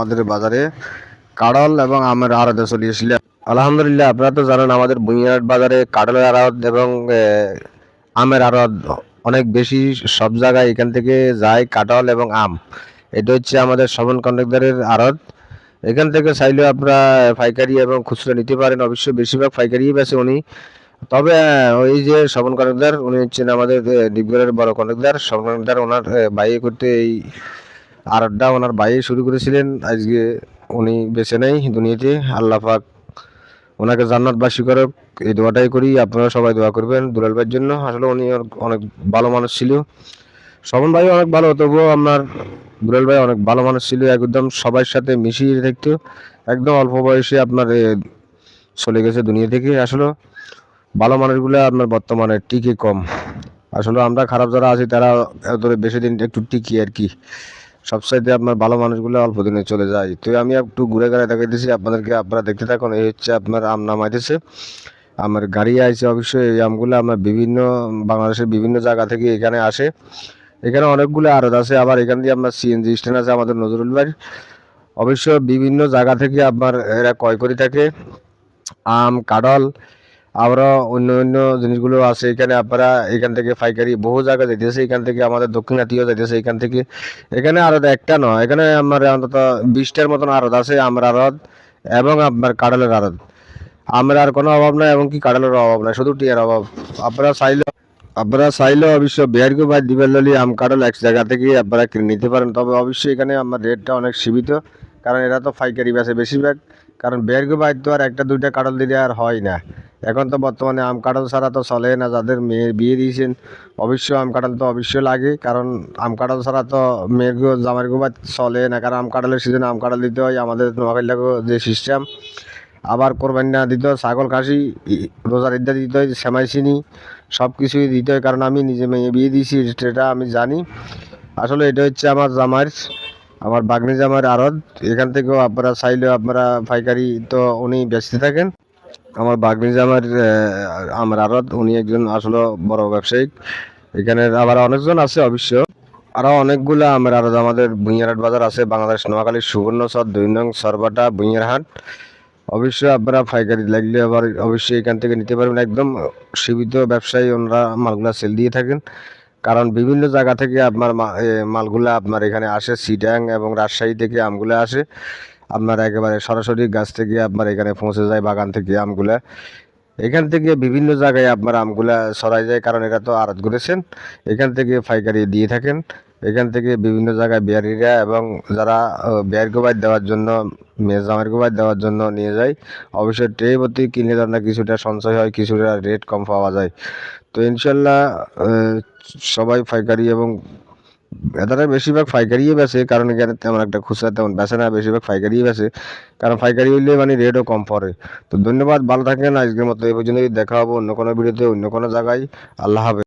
আমাদের বাজারে কাঁঠাল এবং আমের আড়তে চলে এসেছিল। আলহামদুলিল্লাহ, আপনারা তো জানেন আমাদের বুনিয়ারহাট বাজারে কাঁঠালের আড়ত এবং আমের আড়ত অনেক বেশি। সব জায়গায় এখান থেকে যায় কাঁঠাল এবং আম। এটা হচ্ছে আমাদের শ্রবণ কন্ট্রাক্টরের আড়ত। এখান থেকে চাইলেও আপনারা পাইকারি এবং খুচরা নিতে পারেন। অবশ্যই বেশিরভাগ পাইকারি বেচে উনি। তবে ওই যে শ্রবণ কন্ট্রাক্টর উনি হচ্ছেন আমাদের ডিপগড়ের বড় কন্ট্রাক্টর। শ্রবণ কন্ট্রাক্টর ওনার বাইরে করতে এই আড়তটা ওনার বাইরে শুরু করেছিলেন। আজকে উনি বেঁচে নেই দুনিয়াতে। আল্লাহ পাক ওনাকে জান্নাতবাসী করুক, এই দোয়াটাই করি। আপনারা সবাই দোয়া করবেন দুলাল ভাইয়ের জন্য। আসলে উনি অনেক ভালো মানুষ ছিল। শ্রবণ ভাই অনেক ভালো, তবুও আপনার দুলাল ভাই অনেক ভালো মানুষ ছিল। একদম সবার সাথে মিশিয়ে থাকতো। একদম অল্প বয়সে আপনার চলে গেছে দুনিয়া থেকে। আসলে ভালো মানুষগুলো আপনার বর্তমানে টিকে কম। আসলে আমরা খারাপ যারা আছি তারা বেশি দিন একটু টিকি আর কি। সবসাইতে আপনার ভালো মানুষগুলো অল্প দিনে চলে যায়। তো আমি একটু ঘুরে ঘুরে দেখাইতেছি আপনাদেরকে, আপনারা দেখতে থাকুন। এই হচ্ছে আপনার আম নামাইতেছে, আমার গাড়ি আইছে। অবশ্যই এই আমগুলো আপনার বিভিন্ন বাংলাদেশের বিভিন্ন জায়গা থেকে এখানে আসে। এখানে অনেকগুলো আড়ত আছে। আবার এখান দিয়ে আপনার সিএনজি স্ট্যান্ড আছে আমাদের নজরুল ভাই। অবশ্য বিভিন্ন জায়গা থেকে আপনার এরা ক্রয় করে থাকে আম, কাঁঠাল, আরও অন্য অন্য জিনিসগুলো আছে এখানে। আপনারা এখান থেকে পাইকারি বহু জায়গায় যাইতেছে। এখান থেকে আমাদের দক্ষিণাতীয় যাইতেছে এখান থেকে। এখানে আড়ত একটা নয়, এখানে আমার অন্তত 20টার মতন আড়ত আছে। আমের আড়ত এবং আপনার কাঁঠালের আড়ত। আমের আর কোনো অভাব নাই এবং কি কাঁঠালের অভাব নাই, শুধু টিয়ার অভাব। আপনারা চাইলে অবশ্য বিহারকে বাদ দিবেন ললি আম কাঁঠাল এক জায়গা থেকে আপনারা কিনে নিতে পারেন। তবে অবশ্যই এখানে আমার রেটটা অনেক সীমিত, কারণ এরা তো পাইকারি বেচে বেশিরভাগ। কারণ বিহারকে বাদ তো আর একটা দুইটা কাঁঠাল দিলে আর হয় না। এখন তো বর্তমানে আম কাঁঠাল ছাড়া তো চলে না। যাদের মেয়ের বিয়ে দিয়েছেন অবশ্যই আম কাঁঠাল তো অবশ্যই লাগে, কারণ আম কাঁঠাল ছাড়া তো মেয়ের জামাইয়ের বাদ চলে না। কারণ আম কাঁঠালের সিজনে আম কাঁঠাল দিতে হয়। আমাদের নোয়াখালী যে সিস্টেম। আবার কোরবানি না দিতে হয় ছাগল খাসি, রোজার ঈদটা দিতে হয় সেমাই চিনি, সব কিছুই দিতে হয়। কারণ আমি নিজে মেয়ে বিয়ে দিয়েছি, সেটা আমি জানি। আসলে এটা হচ্ছে আমার বাগনি জামার আড়ত। এখান থেকেও আপনারা চাইলেও আপনারা পাইকারি তো উনি বেচতে থাকেন। আমার বাগনি জামার আমার আড়ত, উনি একজন আসলে বড় ব্যবসায়িক। এখানে আবার অনেকজন আছে অবশ্য। আরও অনেকগুলো আমের আড়ত আমাদের বুনিয়ারহাট বাজার আছে। বাংলাদেশ নোয়াখালীর সুবর্ণচর 2 নং সরবাটা বুনিয়ারহাট। অবশ্যই আপনারা পাইকারি লাগলে আবার অবশ্যই এখান থেকে নিতে পারবেন। একদম সীমিত ব্যবসায়ী ওনারা মালগুলা সেল দিয়ে থাকেন। কারণ বিভিন্ন জায়গা থেকে আপনার মালগুলা আপনার এখানে আসে। চিটাং এবং রাজশাহী থেকে আমগুলো আসে। আপনার একেবারে সরাসরি গাছ থেকে আপনার এখানে পৌঁছে যায়, বাগান থেকে আমগুলা। এখান থেকে বিভিন্ন জায়গায় আপনার আমগুলা ছড়াই যায়, কারণ এটা তো আড়ত করেছেন। এখান থেকে পাইকারি দিয়ে থাকেন। এখান থেকে বিভিন্ন জায়গায় বিহারিরা এবং যারা বিহার গোবাই দেওয়ার জন্য, মেয়ে জামাইয়ের গোবাই দেওয়ার জন্য নিয়ে যায়। অবশ্যই ট্রে প্রতি কিনলে আপনার কিছুটা সঞ্চয় হয়, কিছুটা রেট কম পাওয়া যায়। তো ইনশাল্লাহ সবাই পাইকারি এবং এদারা বেশিরভাগ পাইকারিই বেচে, কারণ এখানে তেমন একটা খুচরা তেমন বেচে না, বেশিরভাগ পাইকারিই বেচে। কারণ পাইকারি হইলে মানে রেটও কম পড়ে। তো ধন্যবাদ, ভালো থাকেন। আজকের মতো এই পর্যন্তই। দেখা হবো অন্য কোনো ভিডিওতে, অন্য কোনো জায়গায়। আল্লাহ হাফেজ।